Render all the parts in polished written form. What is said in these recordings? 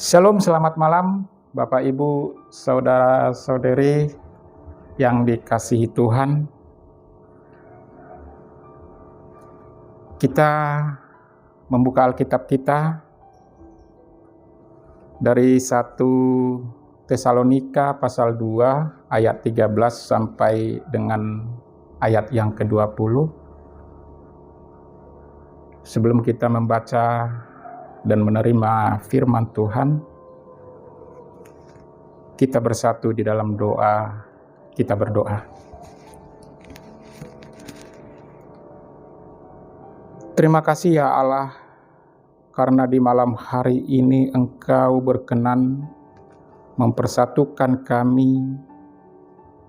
Shalom, selamat malam Bapak Ibu, Saudara-saudari yang dikasihi Tuhan. Kita membuka Alkitab kita dari 1 Tesalonika pasal 2 ayat 13 sampai dengan ayat yang ke-20. Sebelum kita membaca dan menerima firman Tuhan, kita bersatu di dalam doa. Kita berdoa. Terima kasih ya Allah, karena di malam hari ini Engkau berkenan mempersatukan kami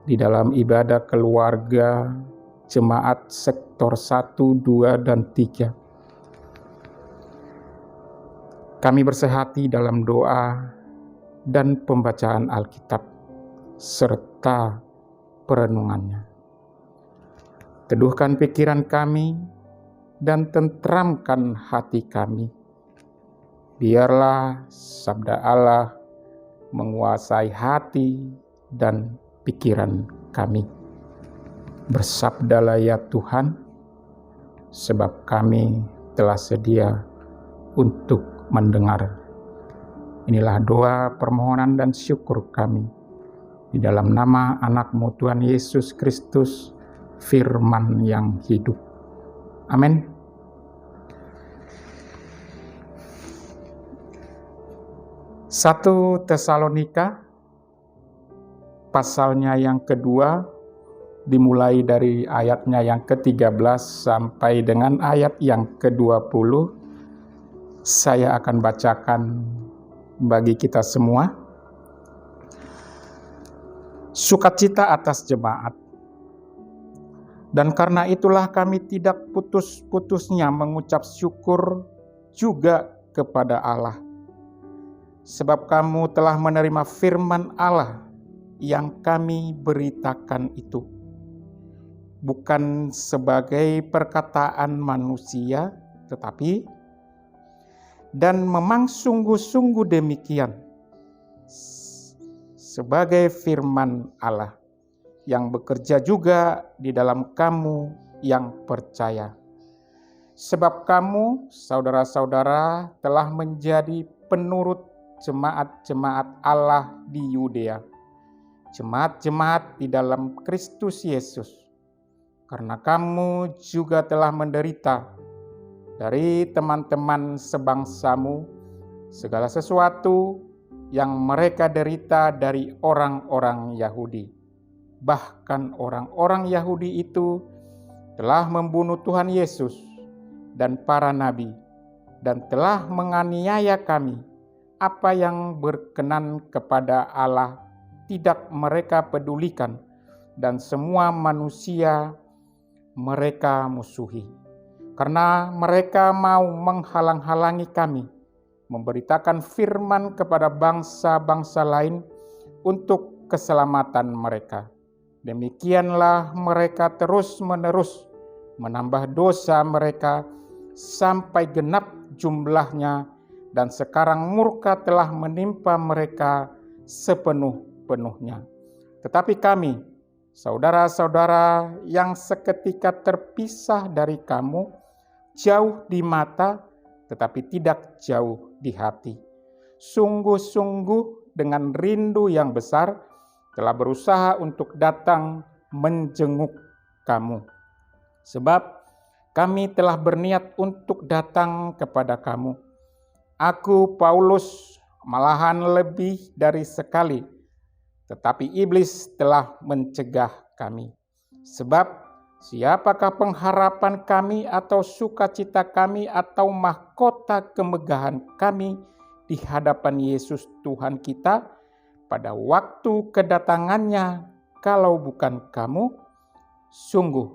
di dalam ibadah keluarga jemaat sektor 1, 2, dan 3. Kami bersehati dalam doa dan pembacaan Alkitab serta perenungannya. Teduhkan pikiran kami dan tentramkan hati kami. Biarlah sabda Allah menguasai hati dan pikiran kami. Bersabdalah ya Tuhan, sebab kami telah sedia untuk mendengar. Inilah doa, permohonan, dan syukur kami. Di dalam nama anak-Mu Tuhan Yesus Kristus, firman yang hidup. Amin. Satu Tesalonika, pasalnya yang kedua, dimulai dari ayatnya yang ke-13 sampai dengan ayat yang ke-20. Saya akan bacakan bagi kita semua. Sukacita atas jemaat. Dan karena itulah kami tidak putus-putusnya mengucap syukur juga kepada Allah. Sebab kamu telah menerima firman Allah yang kami beritakan itu. Bukan sebagai perkataan manusia, tetapi dan memang sungguh-sungguh demikian sebagai firman Allah yang bekerja juga di dalam kamu yang percaya. Sebab kamu, saudara-saudara, telah menjadi penurut jemaat-jemaat Allah di Yudea, jemaat-jemaat di dalam Kristus Yesus, karena kamu juga telah menderita dari teman-teman sebangsamu segala sesuatu yang mereka derita dari orang-orang Yahudi. Bahkan orang-orang Yahudi itu telah membunuh Tuhan Yesus dan para nabi dan telah menganiaya kami. Apa yang berkenan kepada Allah tidak mereka pedulikan, dan semua manusia mereka musuhi. Karena mereka mau menghalang-halangi kami memberitakan firman kepada bangsa-bangsa lain untuk keselamatan mereka. Demikianlah mereka terus-menerus menambah dosa mereka sampai genap jumlahnya, dan sekarang murka telah menimpa mereka sepenuh-penuhnya. Tetapi kami, saudara-saudara yang seketika terpisah dari kamu, jauh di mata, tetapi tidak jauh di hati, sungguh-sungguh dengan rindu yang besar telah berusaha untuk datang menjenguk kamu. Sebab kami telah berniat untuk datang kepada kamu. Aku, Paulus, malahan lebih dari sekali, tetapi iblis telah mencegah kami. Sebab siapakah pengharapan kami atau sukacita kami atau mahkota kemegahan kami di hadapan Yesus Tuhan kita pada waktu kedatangannya, kalau bukan kamu? Sungguh,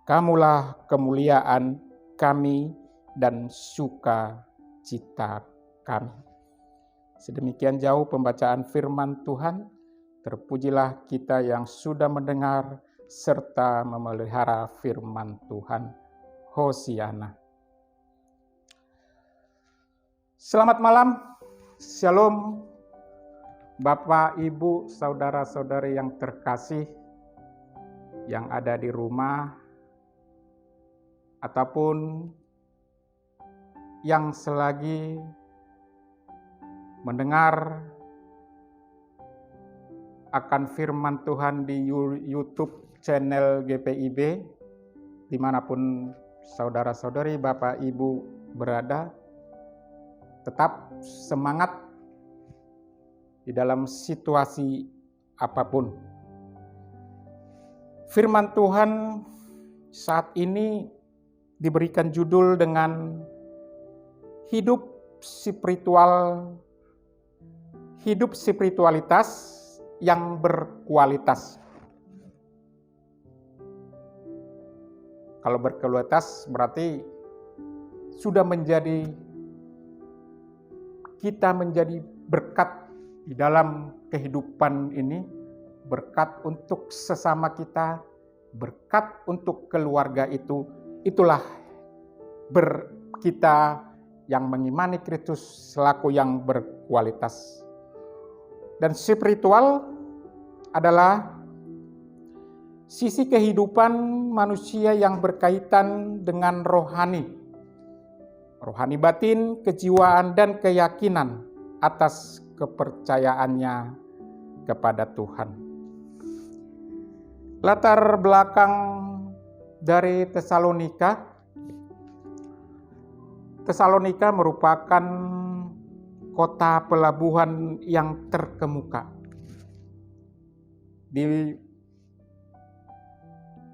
kamulah kemuliaan kami dan sukacita kami. Sedemikian jauh pembacaan firman Tuhan. Terpujilah kita yang sudah mendengar serta memelihara firman Tuhan. Hosiana. Selamat malam Shalom, Bapak, Ibu, saudara-saudari yang terkasih yang ada di rumah ataupun yang selagi mendengar akan firman Tuhan di YouTube channel GPIB, dimanapun saudara-saudari, Bapak, Ibu berada. Tetap semangat di dalam situasi apapun. Firman Tuhan saat ini diberikan judul dengan hidup spiritualitas yang berkualitas. Kalau berkualitas berarti sudah kita menjadi berkat di dalam kehidupan ini, berkat untuk sesama kita, berkat untuk keluarga itu. Itulah kita yang mengimani Kristus selaku yang berkualitas. Dan spiritual adalah sisi kehidupan manusia yang berkaitan dengan rohani batin, kejiwaan, dan keyakinan atas kepercayaannya kepada Tuhan. Latar belakang dari Tesalonika merupakan kota pelabuhan yang terkemuka di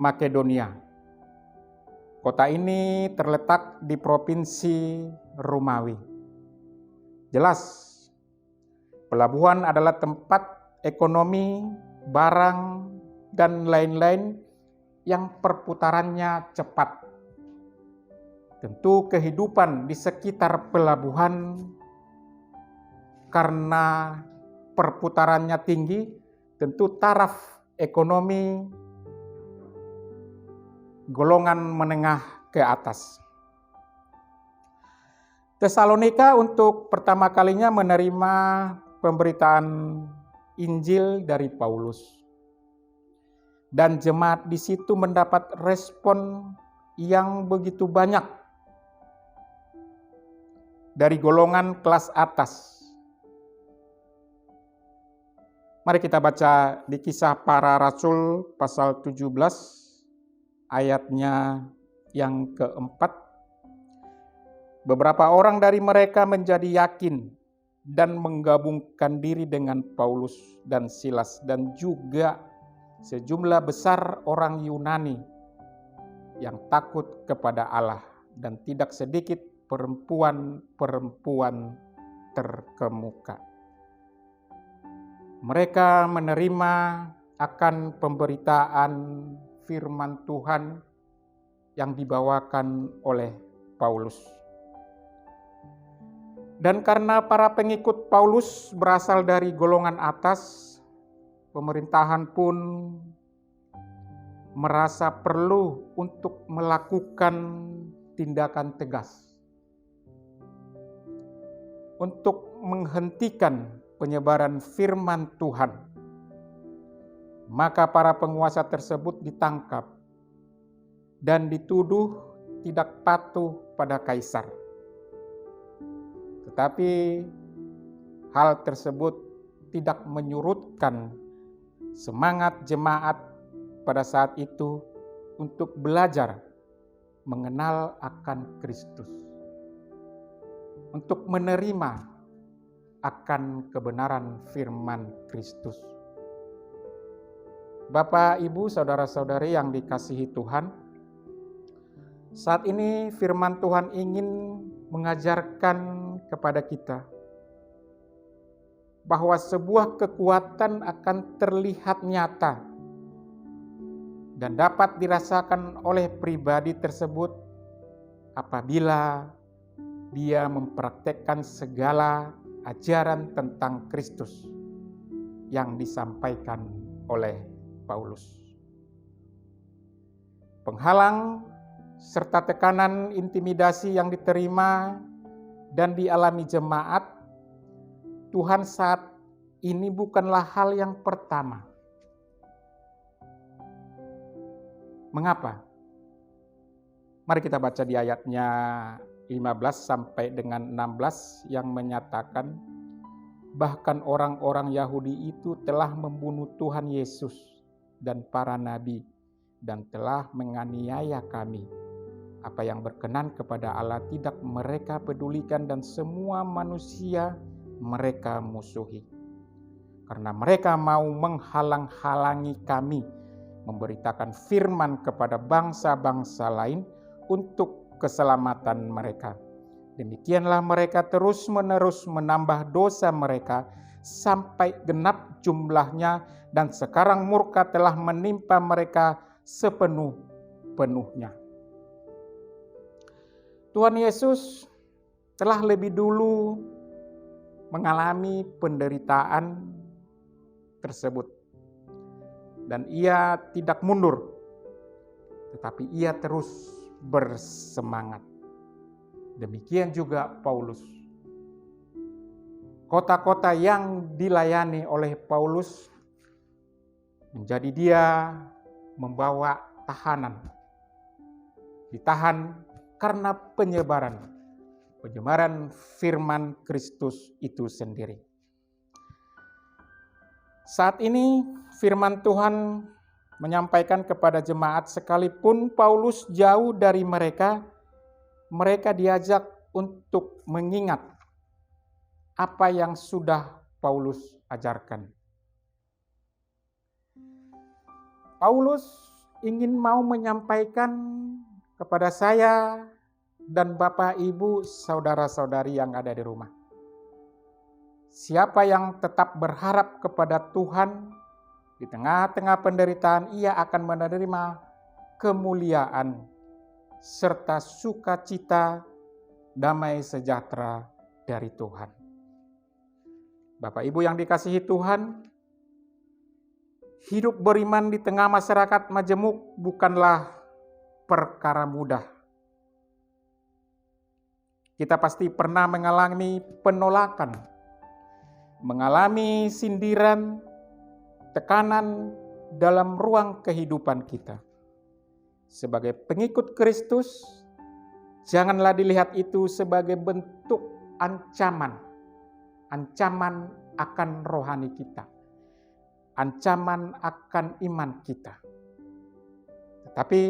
Makedonia. Kota ini terletak di Provinsi Romawi. Jelas, pelabuhan adalah tempat ekonomi, barang, dan lain-lain yang perputarannya cepat. Tentu kehidupan di sekitar pelabuhan karena perputarannya tinggi, tentu taraf ekonomi golongan menengah ke atas. Tesalonika untuk pertama kalinya menerima pemberitaan Injil dari Paulus. Dan jemaat di situ mendapat respon yang begitu banyak dari golongan kelas atas. Mari kita baca di Kisah Para Rasul pasal 17 ayatnya yang keempat. Beberapa orang dari mereka menjadi yakin dan menggabungkan diri dengan Paulus dan Silas, dan juga sejumlah besar orang Yunani yang takut kepada Allah, dan tidak sedikit perempuan-perempuan terkemuka. Mereka menerima akan pemberitaan firman Tuhan yang dibawakan oleh Paulus. Dan karena para pengikut Paulus berasal dari golongan atas, pemerintahan pun merasa perlu untuk melakukan tindakan tegas untuk menghentikan penyebaran firman Tuhan. Maka para penguasa tersebut ditangkap dan dituduh tidak patuh pada kaisar. Tetapi hal tersebut tidak menyurutkan semangat jemaat pada saat itu untuk belajar mengenal akan Kristus, untuk menerima akan kebenaran firman Kristus. Bapak, Ibu, saudara-saudari yang dikasihi Tuhan, saat ini firman Tuhan ingin mengajarkan kepada kita bahwa sebuah kekuatan akan terlihat nyata dan dapat dirasakan oleh pribadi tersebut apabila dia mempraktekkan segala ajaran tentang Kristus yang disampaikan oleh Paulus. Penghalang serta tekanan intimidasi yang diterima dan dialami jemaat Tuhan saat ini bukanlah hal yang pertama. Mengapa? Mari kita baca di ayatnya 15 sampai dengan 16 yang menyatakan bahkan orang-orang Yahudi itu telah membunuh Tuhan Yesus dan para nabi dan telah menganiaya kami. Apa yang berkenan kepada Allah tidak mereka pedulikan dan semua manusia mereka musuhi. Karena mereka mau menghalang-halangi kami memberitakan firman kepada bangsa-bangsa lain untuk keselamatan mereka. Demikianlah mereka terus-menerus menambah dosa mereka sampai genap jumlahnya dan sekarang murka telah menimpa mereka sepenuh-penuhnya. Tuhan Yesus telah lebih dulu mengalami penderitaan tersebut. Dan ia tidak mundur, tetapi ia terus bersemangat. Demikian juga Paulus. Kota-kota yang dilayani oleh Paulus menjadi dia membawa tahanan. Ditahan karena penyebaran firman Kristus itu sendiri. Saat ini firman Tuhan menyampaikan kepada jemaat sekalipun Paulus jauh dari mereka diajak untuk mengingat apa yang sudah Paulus ajarkan. Paulus ingin mau menyampaikan kepada saya dan Bapak, Ibu, saudara-saudari yang ada di rumah. Siapa yang tetap berharap kepada Tuhan, di tengah-tengah penderitaan ia akan menerima kemuliaan serta sukacita, damai sejahtera dari Tuhan. Bapak Ibu yang dikasihi Tuhan, hidup beriman di tengah masyarakat majemuk bukanlah perkara mudah. Kita pasti pernah mengalami penolakan, mengalami sindiran, tekanan dalam ruang kehidupan kita. Sebagai pengikut Kristus, janganlah dilihat itu sebagai bentuk ancaman akan rohani kita, ancaman akan iman kita. Tetapi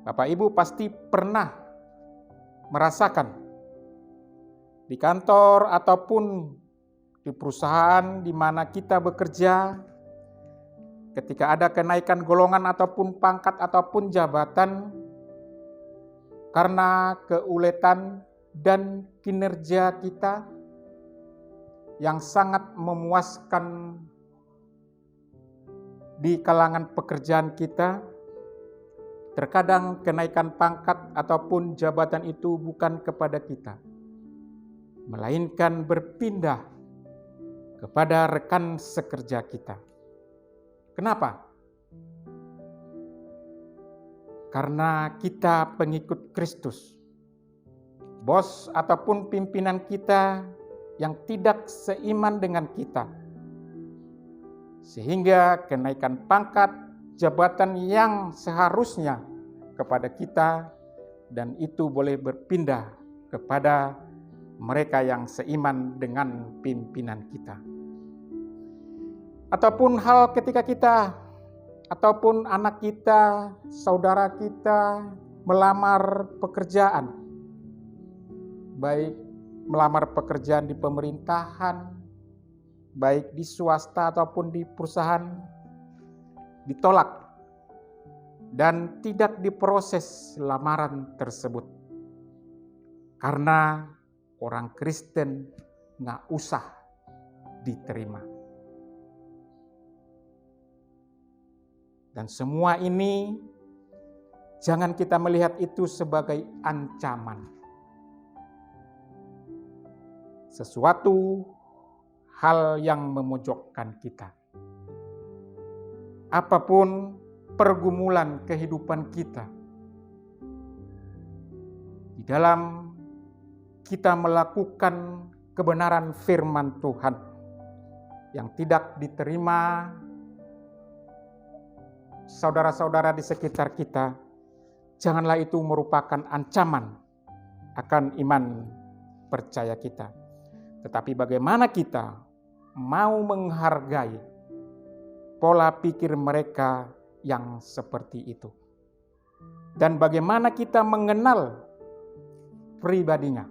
Bapak Ibu pasti pernah merasakan di kantor ataupun di perusahaan di mana kita bekerja, ketika ada kenaikan golongan ataupun pangkat ataupun jabatan, karena keuletan dan kinerja kita yang sangat memuaskan di kalangan pekerjaan kita, terkadang kenaikan pangkat ataupun jabatan itu bukan kepada kita, melainkan berpindah kepada rekan sekerja kita. Kenapa? Karena kita pengikut Kristus. Bos ataupun pimpinan kita yang tidak seiman dengan kita, sehingga kenaikan pangkat jabatan yang seharusnya kepada kita dan itu boleh berpindah kepada mereka yang seiman dengan pimpinan kita. Ataupun hal ketika kita ataupun anak kita, saudara kita melamar pekerjaan, baik melamar pekerjaan di pemerintahan, baik di swasta ataupun di perusahaan, ditolak dan tidak diproses lamaran tersebut. Karena orang Kristen nggak usah diterima. Dan semua ini jangan kita melihat itu sebagai ancaman. Sesuatu hal yang memojokkan kita. Apapun pergumulan kehidupan kita, di dalam kita melakukan kebenaran firman Tuhan yang tidak diterima saudara-saudara di sekitar kita, janganlah itu merupakan ancaman akan iman percaya kita. Tetapi bagaimana kita mau menghargai pola pikir mereka yang seperti itu. Dan bagaimana kita mengenal pribadinya.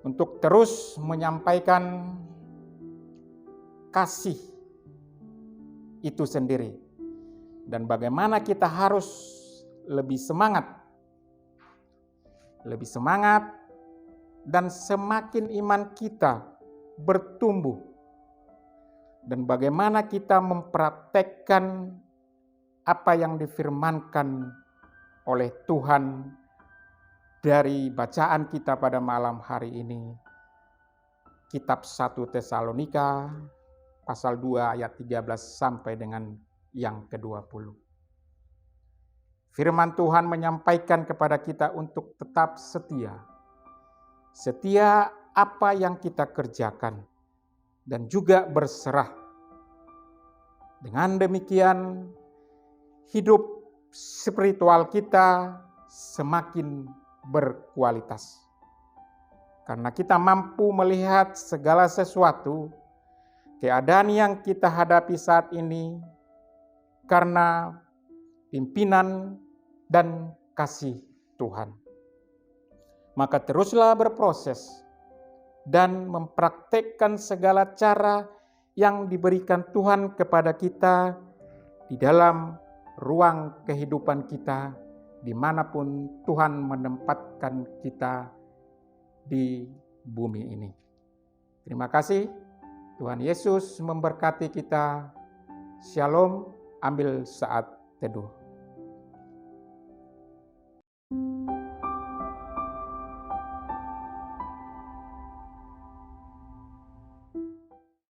Untuk terus menyampaikan kasih itu sendiri. Dan bagaimana kita harus lebih semangat dan semakin iman kita bertumbuh. Dan bagaimana kita mempraktekkan apa yang difirmankan oleh Tuhan dari bacaan kita pada malam hari ini. Kitab 1 Tesalonika pasal 2 ayat 13 sampai dengan yang ke-20. Firman Tuhan menyampaikan kepada kita untuk tetap setia. Setia apa yang kita kerjakan dan juga berserah. Dengan demikian, hidup spiritual kita semakin berkualitas. Karena kita mampu melihat segala sesuatu, keadaan yang kita hadapi saat ini, karena pimpinan dan kasih Tuhan. Maka teruslah berproses dan mempraktekkan segala cara yang diberikan Tuhan kepada kita di dalam ruang kehidupan kita, dimanapun Tuhan menempatkan kita di bumi ini. Terima kasih. Tuhan Yesus memberkati kita. Shalom. Ambil saat teduh.